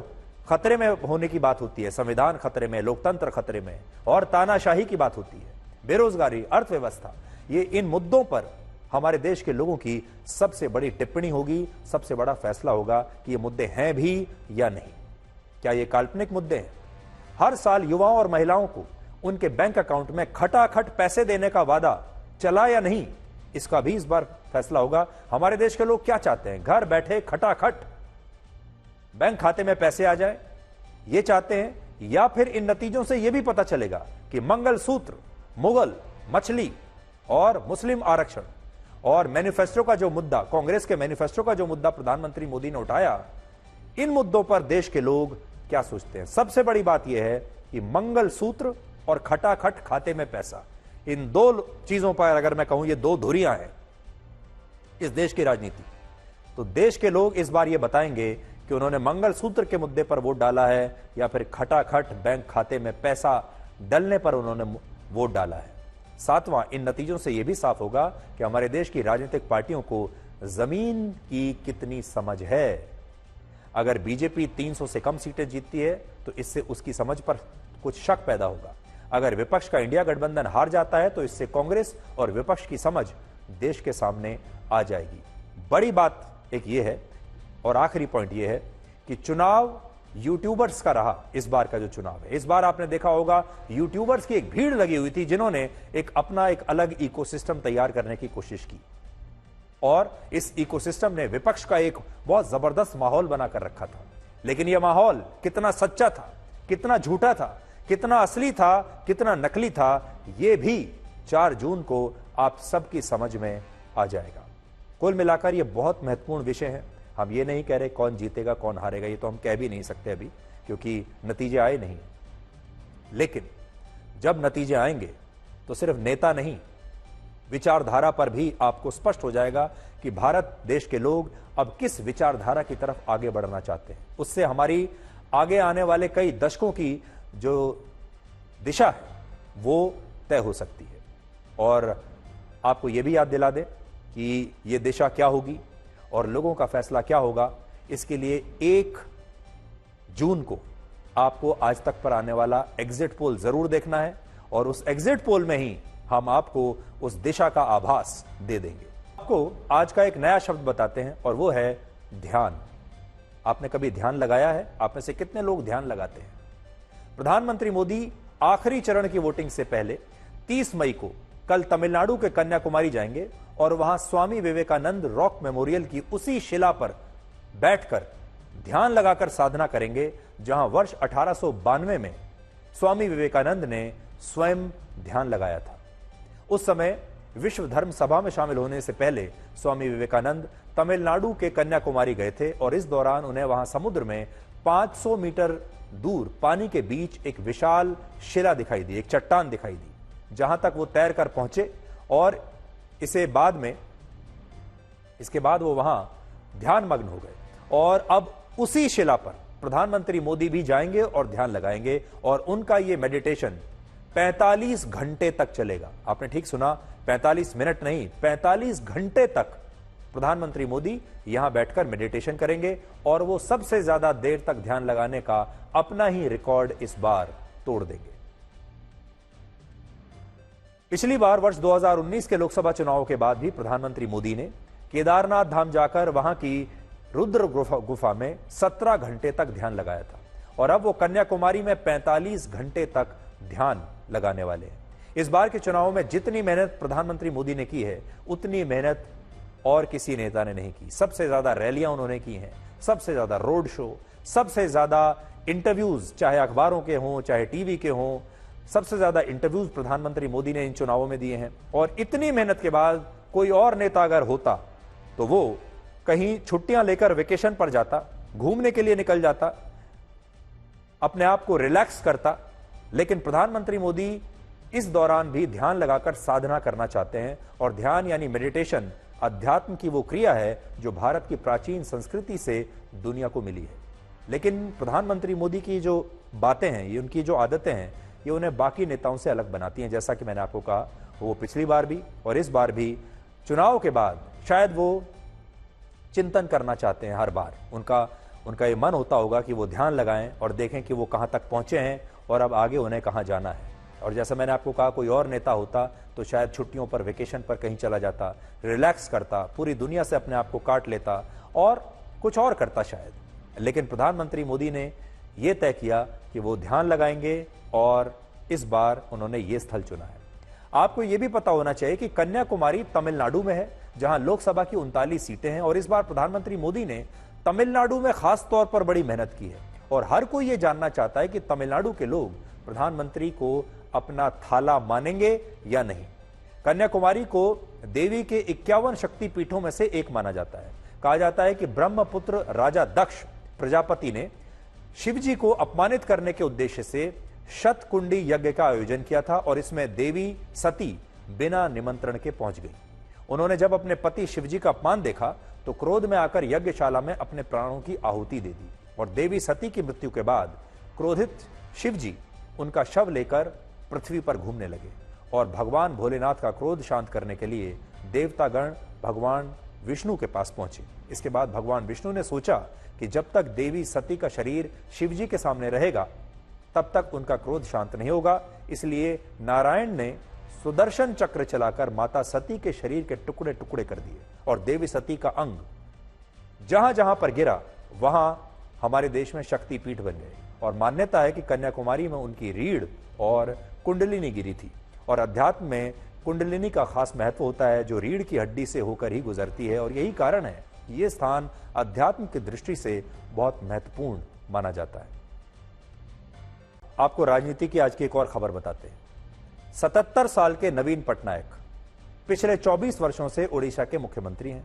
Speaker 1: खतरे में होने की बात होती है, संविधान खतरे में, लोकतंत्र खतरे में और तानाशाही की बात होती है, बेरोजगारी, अर्थव्यवस्था, ये इन मुद्दों पर हमारे देश के लोगों की सबसे बड़ी टिप्पणी होगी, सबसे बड़ा फैसला होगा कि ये मुद्दे हैं भी या नहीं। क्या ये काल्पनिक मुद्दे हैं? हर साल युवाओं और महिलाओं को उनके बैंक अकाउंट में खटाखट पैसे देने का वादा चला या नहीं, इसका भी इस बार फैसला होगा। हमारे देश के लोग क्या चाहते हैं? घर बैठे खटाखट बैंक खाते में पैसे आ जाए, ये चाहते हैं, या फिर इन नतीजों से यह भी पता चलेगा कि मंगलसूत्र, मुगल, मछली और मुस्लिम आरक्षण और मैनिफेस्टो का जो मुद्दा, कांग्रेस के मैनिफेस्टो का जो मुद्दा प्रधानमंत्री मोदी ने उठाया, इन मुद्दों पर देश के लोग क्या सोचते हैं। सबसे बड़ी बात यह है कि मंगलसूत्र और खटाखट खाते में पैसा, इन दो चीजों पर अगर मैं कहूं ये दो धुरियां हैं इस देश की राजनीति। तो देश के लोग इस बार ये बताएंगे कि उन्होंने मंगलसूत्र के मुद्दे पर वोट डाला है या फिर खटाखट बैंक खाते में पैसा डलने पर उन्होंने वोट डाला है। सातवां, इन नतीजों से यह भी साफ होगा कि हमारे देश की राजनीतिक पार्टियों को जमीन की कितनी समझ है। अगर बीजेपी 300 से कम सीटें जीतती है तो इससे उसकी समझ पर कुछ शक पैदा होगा। अगर विपक्ष का इंडिया गठबंधन हार जाता है तो इससे कांग्रेस और विपक्ष की समझ देश के सामने आ जाएगी। बड़ी बात एक ये है और आखिरी पॉइंट ये है कि चुनाव यूट्यूबर्स का रहा। इस बार का जो चुनाव है, इस बार आपने देखा होगा यूट्यूबर्स की एक भीड़ लगी हुई थी जिन्होंने अपना एक अलग इकोसिस्टम तैयार करने की कोशिश की और इस इकोसिस्टम ने विपक्ष का एक बहुत जबरदस्त माहौल बनाकर रखा था। लेकिन यह माहौल कितना सच्चा था, कितना झूठा था, कितना असली था, कितना नकली था, यह भी 4 जून को आप सबकी समझ में आ जाएगा। कुल मिलाकर यह बहुत महत्वपूर्ण विषय है। हम ये नहीं कह रहे कौन जीतेगा कौन हारेगा, ये तो हम कह भी नहीं सकते अभी, क्योंकि नतीजे आए नहीं। लेकिन जब नतीजे आएंगे तो सिर्फ नेता नहीं, विचारधारा पर भी आपको स्पष्ट हो जाएगा कि भारत देश के लोग अब किस विचारधारा की तरफ आगे बढ़ना चाहते हैं। उससे हमारी आगे आने वाले कई दशकों की जो दिशा है वो तय हो सकती है। और आपको यह भी याद दिला दें कि यह दिशा क्या होगी और लोगों का फैसला क्या होगा। इसके लिए 1 जून को आपको आज तक पर आने वाला एग्जिट पोल जरूर देखना है और उस एग्जिट पोल में ही हम आपको उस दिशा का आभास दे देंगे। आपको आज का एक नया शब्द बताते हैं और वो है ध्यान। आपने कभी ध्यान लगाया है? आप में से कितने लोग ध्यान लगाते हैं? प्रधानमंत्री मोदी आखिरी चरण की वोटिंग से पहले 30 मई को कल तमिलनाडु के कन्याकुमारी जाएंगे और वहां स्वामी विवेकानंद रॉक मेमोरियल की उसी शिला पर बैठकर ध्यान लगाकर साधना करेंगे जहां वर्ष 1892 में स्वामी विवेकानंद ने स्वयं ध्यान लगाया था। उस समय विश्व धर्म सभा में शामिल होने से पहले स्वामी विवेकानंद तमिलनाडु के कन्याकुमारी गए थे और इस दौरान उन्हें वहां समुद्र में 500 मीटर दूर पानी के बीच एक विशाल शिला दिखाई दी, एक चट्टान दिखाई दी, जहां तक वो तैर कर पहुंचे और इसके बाद वो वहां ध्यान मग्न हो गए। और अब उसी शिला पर प्रधानमंत्री मोदी भी जाएंगे और ध्यान लगाएंगे और उनका ये मेडिटेशन 45 घंटे तक चलेगा। आपने ठीक सुना, 45 मिनट नहीं, 45 घंटे तक प्रधानमंत्री मोदी यहां बैठकर मेडिटेशन करेंगे और वो सबसे ज्यादा देर तक ध्यान लगाने का अपना ही रिकॉर्ड इस बार तोड़ देंगे। पिछली बार वर्ष 2019 के लोकसभा चुनाव के बाद भी प्रधानमंत्री मोदी ने केदारनाथ धाम जाकर वहां की रुद्र गुफा में 17 घंटे तक ध्यान लगाया था और अब वो कन्याकुमारी में 45 घंटे तक ध्यान लगाने वाले हैं। इस बार के चुनाव में जितनी मेहनत प्रधानमंत्री मोदी ने की है उतनी मेहनत और किसी नेता ने नहीं की। सबसे ज्यादा रैलियां उन्होंने की हैं, सबसे ज्यादा रोड शो, सबसे ज्यादा इंटरव्यूज, चाहे अखबारों के हों चाहे टीवी के हों, सबसे ज्यादा इंटरव्यूज प्रधानमंत्री मोदी ने इन चुनावों में दिए हैं। और इतनी मेहनत के बाद कोई और नेता अगर होता तो वो कहीं छुट्टियां लेकर वेकेशन पर जाता, घूमने के लिए निकल जाता, अपने आप को रिलैक्स करता। लेकिन प्रधानमंत्री मोदी इस दौरान भी ध्यान लगाकर साधना करना चाहते हैं और ध्यान यानी मेडिटेशन अध्यात्म की वो क्रिया है जो भारत की प्राचीन संस्कृति से दुनिया को मिली है। लेकिन प्रधानमंत्री मोदी की जो बातें हैं, ये उनकी जो आदतें हैं, ये उन्हें बाकी नेताओं से अलग बनाती हैं। जैसा कि मैंने आपको कहा, वो पिछली बार भी और इस बार भी चुनाव के बाद शायद वो चिंतन करना चाहते हैं। हर बार उनका ये मन होता होगा कि वो ध्यान लगाएं और देखें कि वो कहां तक पहुंचे हैं और अब आगे उन्हें कहां जाना है। और जैसा मैंने आपको कहा, कोई और नेता होता तो शायद छुट्टियों पर, वेकेशन पर कहीं चला जाता, रिलैक्स करता, पूरी दुनिया से अपने आप को काट लेता और कुछ और करता शायद। लेकिन प्रधानमंत्री मोदी ने यह तय किया कि वो ध्यान लगाएंगे और इस बार उन्होंने ये स्थल चुना है। आपको यह भी पता होना चाहिए कि कन्याकुमारी तमिलनाडु में है, जहां लोकसभा की 39 सीटें हैं और इस बार प्रधानमंत्री मोदी ने तमिलनाडु में खास तौर पर बड़ी मेहनत की है और हर कोई यह जानना चाहता है कि तमिलनाडु के लोग प्रधानमंत्री को अपना थाला मानेंगे या नहीं। कन्याकुमारी को देवी के 51 शक्तिपीठों में से एक माना जाता है। कहा जाता है कि ब्रह्मपुत्र राजा दक्ष प्रजापति ने शिवजी को अपमानित करने के उद्देश्य से शतकुंडी यज्ञ का आयोजन किया था और इसमें देवी सती बिना निमंत्रण के पहुंच गई। उन्होंने जब अपने पति शिवजी का अपमान देखा तो क्रोध में आकर यज्ञशाला में अपने प्राणों की आहुति दे दी और देवी सती की मृत्यु के बाद क्रोधित शिवजी उनका शव लेकर पृथ्वी पर घूमने लगे और भगवान भोलेनाथ का क्रोध शांत करने के लिए देवतागण भगवान विष्णु के पास पहुंचे। इसके बाद भगवान विष्णु ने सोचा कि जब तक देवी सती का शरीर शिवजी के सामने रहेगा तब तक उनका क्रोध शांत नहीं होगा, इसलिए नारायण ने सुदर्शन चक्र चलाकर माता सती के शरीर के टुकड़े टुकड़े कर दिए और देवी सती का अंग जहां जहां पर गिरा वहां हमारे देश में शक्तिपीठ बन गए। और मान्यता है कि कन्याकुमारी में उनकी रीढ़ और कुंडलिनी गिरी थी और अध्यात्म में कुंडलिनी का खास महत्व होता है जो रीढ़ की हड्डी से होकर ही गुजरती है और यही कारण है कि यह स्थान अध्यात्म की दृष्टि से बहुत महत्वपूर्ण माना जाता है। आपको राजनीति की आज की एक और खबर बताते हैं। 77 साल के नवीन पटनायक पिछले 24 वर्षों से ओडिशा के मुख्यमंत्री हैं।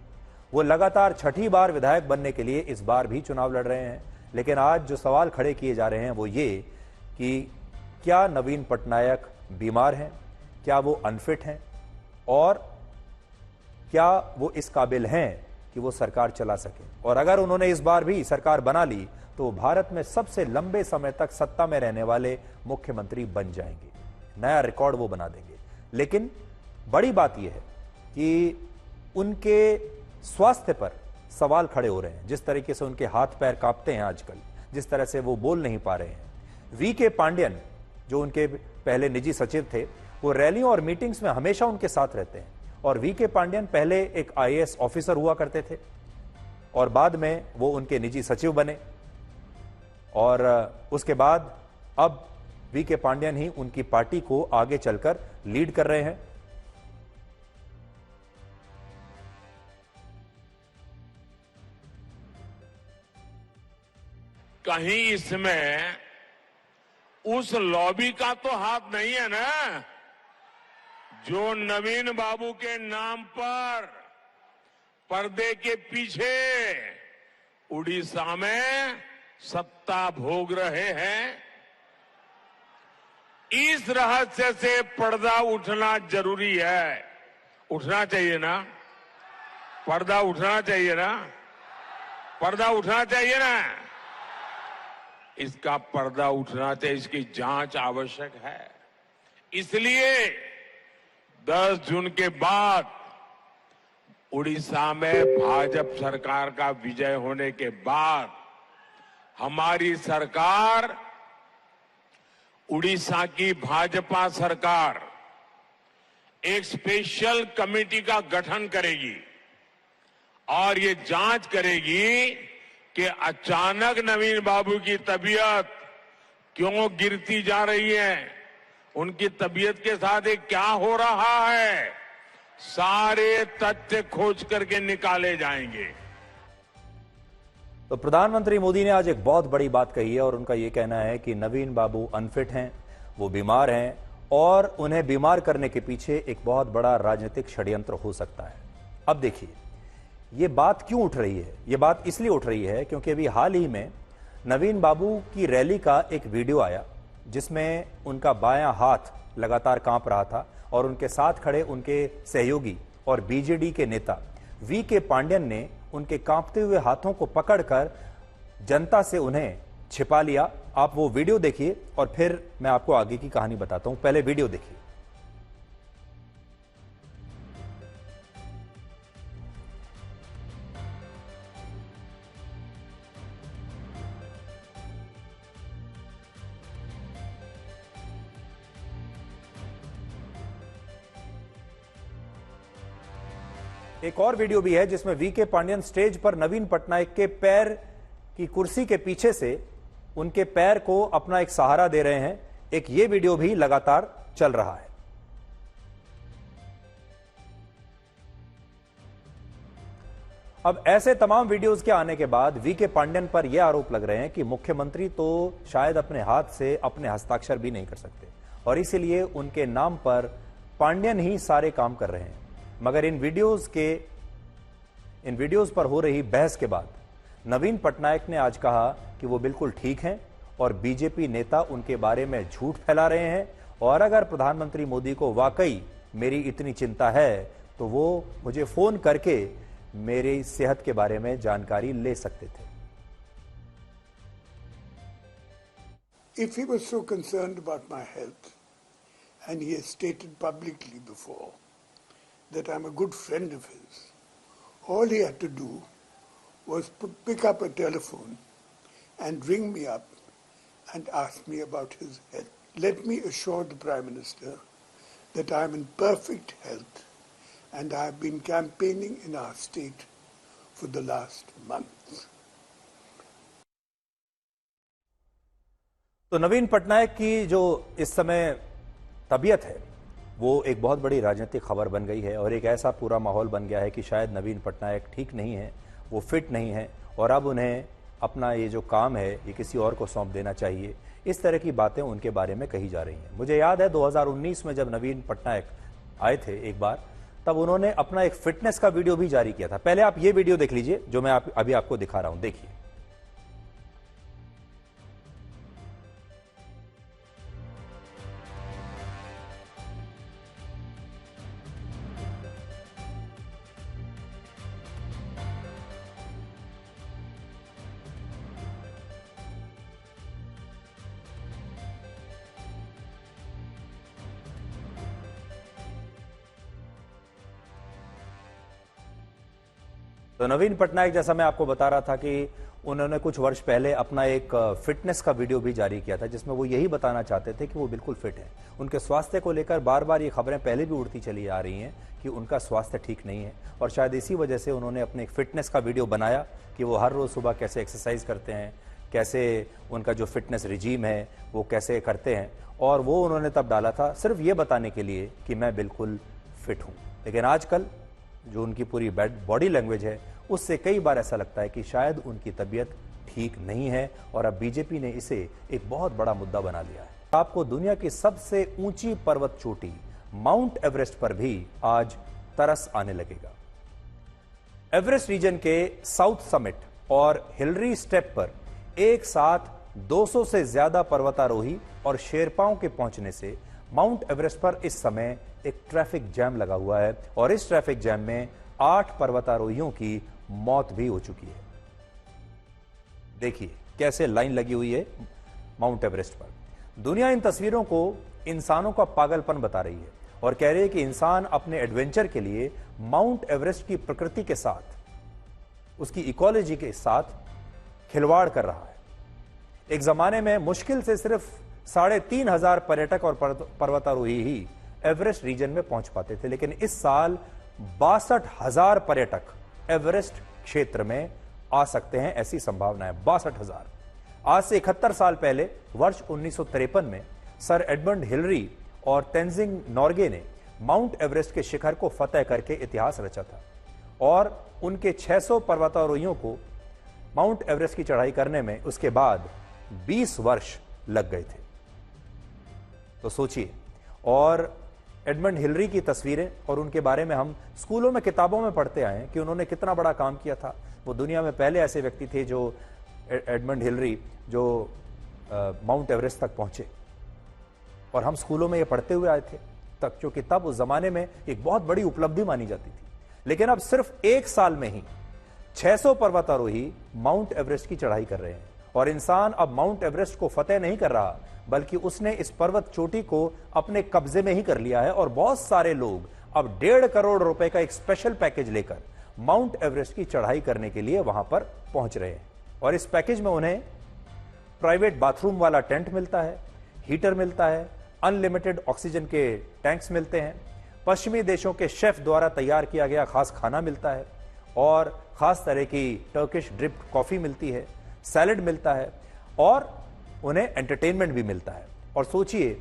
Speaker 1: वो लगातार छठी बार विधायक बनने के लिए इस बार भी चुनाव लड़ रहे हैं। लेकिन आज जो सवाल खड़े किए जा रहे हैं वो ये कि क्या नवीन पटनायक बीमार हैं, क्या वो अनफिट हैं और क्या वो इस काबिल हैं कि वो सरकार चला सके। और अगर उन्होंने इस बार भी सरकार बना ली तो भारत में सबसे लंबे समय तक सत्ता में रहने वाले मुख्यमंत्री बन जाएंगे, नया रिकॉर्ड वो बना देंगे। लेकिन बड़ी बात यह है कि उनके स्वास्थ्य पर सवाल खड़े हो रहे हैं। जिस तरीके से उनके हाथ पैर कांपते हैं आजकल, जिस तरह से वो बोल नहीं पा रहे हैं। वीके पांड्यन जो उनके पहले निजी सचिव थे, वो रैलियों और मीटिंग्स में हमेशा उनके साथ रहते हैं। और वीके पांड्यन पहले एक आईएएस ऑफिसर हुआ करते थे और बाद में वो उनके निजी सचिव बने और उसके बाद अब वीके पांड्यन ही उनकी पार्टी को आगे चलकर लीड कर रहे हैं।
Speaker 4: कहीं इसमें उस लॉबी का तो हाथ नहीं है ना, जो नवीन बाबू के नाम पर पर्दे के पीछे उड़ीसा में सत्ता भोग रहे हैं। इस रहस्य से पर्दा उठना जरूरी है। उठना चाहिए ना, पर्दा उठना चाहिए ना, पर्दा उठना चाहिए ना। इसका पर्दा उठना चाहिए, इसकी जांच आवश्यक है। इसलिए 10 जून के बाद उड़ीसा में भाजपा सरकार का विजय होने के बाद हमारी सरकार, उड़ीसा की भाजपा सरकार एक स्पेशल कमेटी का गठन करेगी और ये जांच करेगी कि अचानक नवीन बाबू की तबीयत क्यों गिरती जा रही है, उनकी तबीयत के साथ ये क्या हो रहा है, सारे तथ्य खोज करके निकाले जाएंगे।
Speaker 1: तो प्रधानमंत्री मोदी ने आज एक बहुत बड़ी बात कही है और उनका यह कहना है कि नवीन बाबू अनफिट हैं, वो बीमार हैं और उन्हें बीमार करने के पीछे एक बहुत बड़ा राजनीतिक षड्यंत्र हो सकता है। अब देखिए, ये बात क्यों उठ रही है? ये बात इसलिए उठ रही है क्योंकि अभी हाल ही में नवीन बाबू की रैली का एक वीडियो आया जिसमें उनका बायां हाथ लगातार कांप रहा था और उनके साथ खड़े उनके सहयोगी और बीजेडी के नेता वीके पांड्यन ने उनके कांपते हुए हाथों को पकड़कर जनता से उन्हें छिपा लिया। आप वो वीडियो देखिए और फिर मैं आपको आगे की कहानी बताता हूं। पहले वीडियो देखिए। एक और वीडियो भी है जिसमें वीके पांड्यन स्टेज पर नवीन पटनायक के पैर की कुर्सी के पीछे से उनके पैर को अपना एक सहारा दे रहे हैं। एक ये वीडियो भी लगातार चल रहा है। अब ऐसे तमाम वीडियोस के आने के बाद वीके पांड्यन पर यह आरोप लग रहे हैं कि मुख्यमंत्री तो शायद अपने हाथ से अपने हस्ताक्षर भी नहीं कर सकते और इसीलिए उनके नाम पर पांड्यन ही सारे काम कर रहे हैं। मगर इन वीडियोस पर हो रही बहस के बाद नवीन पटनायक ने आज कहा कि वो बिल्कुल ठीक हैं और बीजेपी नेता उनके बारे में झूठ फैला रहे हैं और अगर प्रधानमंत्री मोदी को वाकई मेरी इतनी चिंता है तो वो मुझे फोन करके मेरी सेहत के बारे में जानकारी ले सकते थे।
Speaker 5: If he was so concerned about my health, and he has stated publicly before that I'm a good friend of his, all he had to do was pick up a telephone and ring me up and ask me about his health. Let me assure the Prime Minister that I'm in perfect health and I've been campaigning in our state for the last month.
Speaker 1: तो नवीन पटनायक की जो इस समय तबीयत है वो एक बहुत बड़ी राजनीतिक खबर बन गई है और एक ऐसा पूरा माहौल बन गया है कि शायद नवीन पटनायक ठीक नहीं है, वो फिट नहीं है और अब उन्हें अपना ये जो काम है ये किसी और को सौंप देना चाहिए। इस तरह की बातें उनके बारे में कही जा रही हैं। मुझे याद है 2019 में जब नवीन पटनायक आए थे एक बार, तब उन्होंने अपना एक फिटनेस का वीडियो भी जारी किया था। पहले आप ये वीडियो देख लीजिए जो मैं अभी आपको दिखा रहा हूं, देखिए। तो नवीन पटनायक, जैसा मैं आपको बता रहा था कि उन्होंने कुछ वर्ष पहले अपना एक फिटनेस का वीडियो भी जारी किया था, जिसमें वो यही बताना चाहते थे कि वो बिल्कुल फिट हैं। उनके स्वास्थ्य को लेकर बार बार ये खबरें पहले भी उड़ती चली आ रही हैं कि उनका स्वास्थ्य ठीक नहीं है, और शायद इसी वजह से उन्होंने अपने एक फिटनेस का वीडियो बनाया कि वो हर रोज सुबह कैसे एक्सरसाइज करते हैं, कैसे उनका जो फिटनेस रिजीम है वो कैसे करते हैं, और वो उन्होंने तब डाला था सिर्फ ये बताने के लिए कि मैं बिल्कुल फिट हूं। लेकिन आजकल जो उनकी पूरी बॉडी लैंग्वेज है, उससे कई बार ऐसा लगता है कि शायद उनकी तबीयत ठीक नहीं है, और अब बीजेपी ने इसे एक बहुत बड़ा मुद्दा बना लिया है। आपको दुनिया की सबसे ऊंची पर्वत चोटी माउंट एवरेस्ट पर भी आज तरस आने लगेगा। एवरेस्ट रीजन के साउथ समिट और हिलरी स्टेप पर एक साथ 200 से ज्यादा पर्वतारोही और शेरपाओं के पहुंचने से माउंट एवरेस्ट पर इस समय एक ट्रैफिक जैम लगा हुआ है, और इस ट्रैफिक जैम में 8 पर्वतारोहियों की मौत भी हो चुकी है। देखिए कैसे लाइन लगी हुई है माउंट एवरेस्ट पर। दुनिया इन तस्वीरों को इंसानों का पागलपन बता रही है और कह रही है कि इंसान अपने एडवेंचर के लिए माउंट एवरेस्ट की प्रकृति के साथ, उसकी इकोलॉजी के साथ खिलवाड़ कर रहा है। एक जमाने में मुश्किल से सिर्फ 3,500 पर्यटक और पर्वतारोही ही एवरेस्ट रीजन में पहुंच पाते थे, लेकिन इस साल 62,000 पर्यटक एवरेस्ट क्षेत्र में आ सकते हैं, ऐसी संभावना है। 62,000। आज से 71 साल पहले वर्ष 1953 में सर एडमंड हिलरी और तेंजिंग नॉर्गे ने माउंट एवरेस्ट के शिखर को फतेह करके इतिहास रचा था, और उनके 600 पर्वतारोहियों को माउंट एवरेस्ट की चढ़ाई करने में उसके बाद 20 वर्ष लग गए थे। तो सोचिए, और एडमंड हिलरी की तस्वीरें और उनके बारे में हम स्कूलों में, किताबों में पढ़ते आए हैं कि उन्होंने कितना बड़ा काम किया था। वो दुनिया में पहले ऐसे व्यक्ति थे जो एडमंड हिलरी जो माउंट एवरेस्ट तक पहुंचे, और हम स्कूलों में ये पढ़ते हुए आए थे तक, क्योंकि तब उस जमाने में एक बहुत बड़ी उपलब्धि मानी जाती थी। लेकिन अब सिर्फ एक साल में ही 600 पर्वतारोही माउंट एवरेस्ट की चढ़ाई कर रहे हैं, और इंसान अब माउंट एवरेस्ट को फतेह नहीं कर रहा, बल्कि उसने इस पर्वत चोटी को अपने कब्जे में ही कर लिया है। और बहुत सारे लोग अब 1.5 करोड़ रुपए का एक स्पेशल पैकेज लेकर माउंट एवरेस्ट की चढ़ाई करने के लिए वहां पर पहुंच रहे हैं, और इस पैकेज में उन्हें प्राइवेट बाथरूम वाला टेंट मिलता है, हीटर मिलता है, अनलिमिटेड ऑक्सीजन के टैंक्स मिलते हैं, पश्चिमी देशों के शेफ द्वारा तैयार किया गया खास खाना मिलता है, और खास तरह की टर्किश ड्रिप्ड कॉफी मिलती है, सैलड मिलता है, और उन्हें एंटरटेनमेंट भी मिलता है। और सोचिए,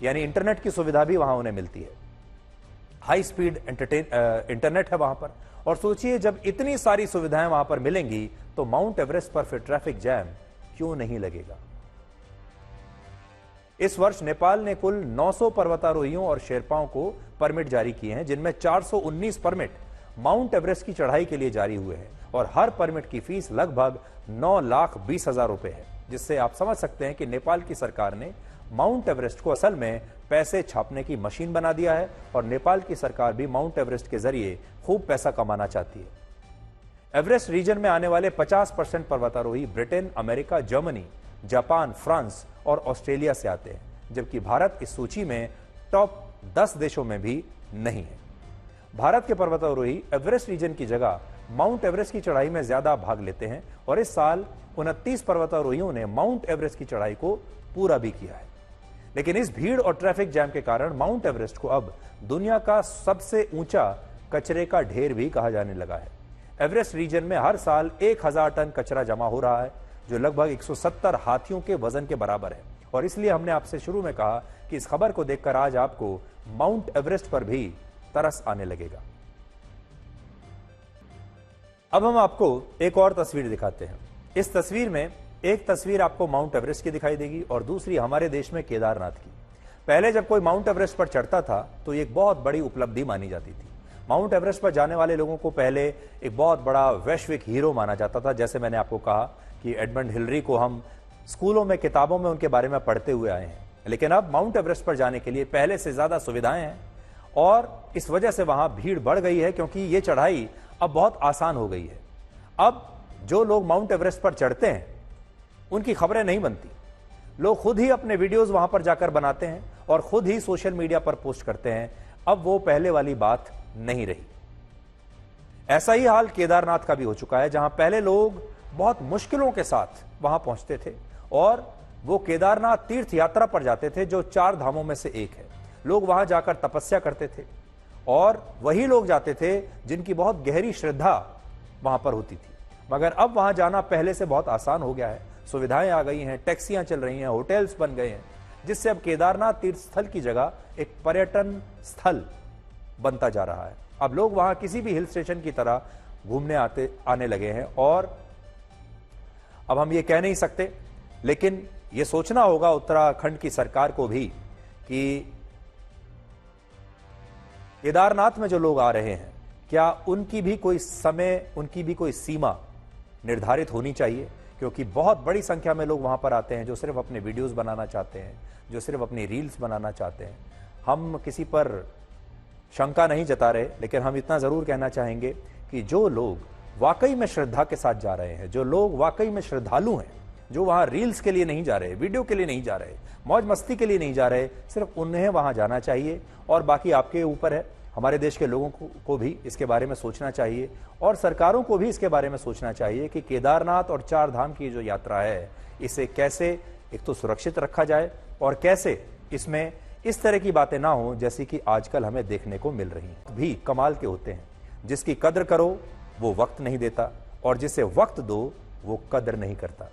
Speaker 1: यानी इंटरनेट की सुविधा भी वहां उन्हें मिलती है, हाई स्पीड इंटरनेट है वहां पर। और सोचिए, जब इतनी सारी सुविधाएं वहां पर मिलेंगी तो माउंट एवरेस्ट पर फिर ट्रैफिक जैम क्यों नहीं लगेगा। इस वर्ष नेपाल ने कुल 900 पर्वतारोहियों और शेरपाओं को परमिट जारी किए हैं, जिनमें 419 परमिट माउंट एवरेस्ट की चढ़ाई के लिए जारी हुए हैं, और हर परमिट की फीस लगभग 9,20,000 रुपए है, जिससे आप समझ सकते हैं कि नेपाल की सरकार ने माउंट एवरेस्ट को असल में पैसे छापने की मशीन बना दिया है, और नेपाल की सरकार भी माउंट एवरेस्ट के जरिए खूब पैसा कमाना चाहती है। एवरेस्ट रीजन में आने वाले 50% पर्वतारोही Britain, America, Germany, Japan, France और ऑस्ट्रेलिया से आते हैं, जबकि भारत इस सूची में टॉप 10 देशों में भी नहीं है। भारत के पर्वतारोही एवरेस्ट रीजन की जगह माउंट एवरेस्ट की चढ़ाई में ज्यादा भाग लेते हैं, और इस साल 29 पर्वतारोहियों ने माउंट एवरेस्ट की चढ़ाई को पूरा भी किया है। लेकिन इस भीड़ और ट्रैफिक जैम के कारण माउंट एवरेस्ट को अब दुनिया का सबसे ऊंचा कचरे का ढेर भी कहा जाने लगा है। एवरेस्ट रीजन में हर साल 1000 टन कचरा जमा हो रहा है, जो लगभग 170 हाथियों के वजन के बराबर है। और इसलिए हमने आपसे शुरू में कहा कि इस खबर को देखकर आज आपको माउंट एवरेस्ट पर भी तरस आने लगेगा। अब हम आपको एक और तस्वीर दिखाते हैं। इस तस्वीर में एक तस्वीर आपको माउंट एवरेस्ट की दिखाई देगी और दूसरी हमारे देश में केदारनाथ की। पहले जब कोई माउंट एवरेस्ट पर चढ़ता था तो ये एक बहुत बड़ी उपलब्धि मानी जाती थी। माउंट एवरेस्ट पर जाने वाले लोगों को पहले एक बहुत बड़ा वैश्विक हीरो माना जाता था। जैसे मैंने आपको कहा कि एडमंड हिलरी को हम स्कूलों में, किताबों में उनके बारे में पढ़ते हुए आए हैं, लेकिन अब माउंट एवरेस्ट पर जाने के लिए पहले से ज्यादा सुविधाएं हैं और इस वजह से वहां भीड़ बढ़ गई है, क्योंकि ये चढ़ाई अब बहुत आसान हो गई है। अब जो लोग माउंट एवरेस्ट पर चढ़ते हैं उनकी खबरें नहीं बनती, लोग खुद ही अपने वीडियोस वहां पर जाकर बनाते हैं और खुद ही सोशल मीडिया पर पोस्ट करते हैं। अब वो पहले वाली बात नहीं रही। ऐसा ही हाल केदारनाथ का भी हो चुका है, जहां पहले लोग बहुत मुश्किलों के साथ वहां पहुंचते थे और वो केदारनाथ तीर्थ यात्रा पर जाते थे, जो 4 धामों में से एक है। लोग वहां जाकर तपस्या करते थे और वही लोग जाते थे जिनकी बहुत गहरी श्रद्धा वहां पर होती थी। मगर अब वहां जाना पहले से बहुत आसान हो गया है, सुविधाएं आ गई हैं, टैक्सियां चल रही हैं, होटल्स बन गए हैं, जिससे अब केदारनाथ तीर्थ स्थल की जगह एक पर्यटन स्थल बनता जा रहा है। अब लोग वहां किसी भी हिल स्टेशन की तरह घूमने आने लगे हैं और अब हम ये कह नहीं सकते, लेकिन ये सोचना होगा उत्तराखंड की सरकार को भी कि केदारनाथ में जो लोग आ रहे हैं, क्या उनकी भी कोई समय, उनकी भी कोई सीमा निर्धारित होनी चाहिए, क्योंकि बहुत बड़ी संख्या में लोग वहां पर आते हैं जो सिर्फ अपने वीडियोस बनाना चाहते हैं, जो सिर्फ अपनी रील्स बनाना चाहते हैं। हम किसी पर शंका नहीं जता रहे, लेकिन हम इतना जरूर कहना चाहेंगे कि जो लोग वाकई में श्रद्धा के साथ जा रहे हैं, जो लोग वाकई में श्रद्धालु हैं, जो वहां रील्स के लिए नहीं जा रहे, वीडियो के लिए नहीं जा रहे, मौज मस्ती के लिए नहीं जा रहे, सिर्फ उन्हें वहां जाना चाहिए। और बाकी आपके ऊपर है। हमारे देश के लोगों को भी इसके बारे में सोचना चाहिए और सरकारों को भी इसके बारे में सोचना चाहिए कि केदारनाथ और 4 धाम की जो यात्रा है, इसे कैसे एक तो सुरक्षित रखा जाए और कैसे इसमें इस तरह की बातें ना हो जैसी कि आजकल हमें देखने को मिल रही हैं। भी कमाल के होते हैं, जिसकी कद्र करो वो वक्त नहीं देता और जिसे वक्त दो वो कद्र नहीं करता।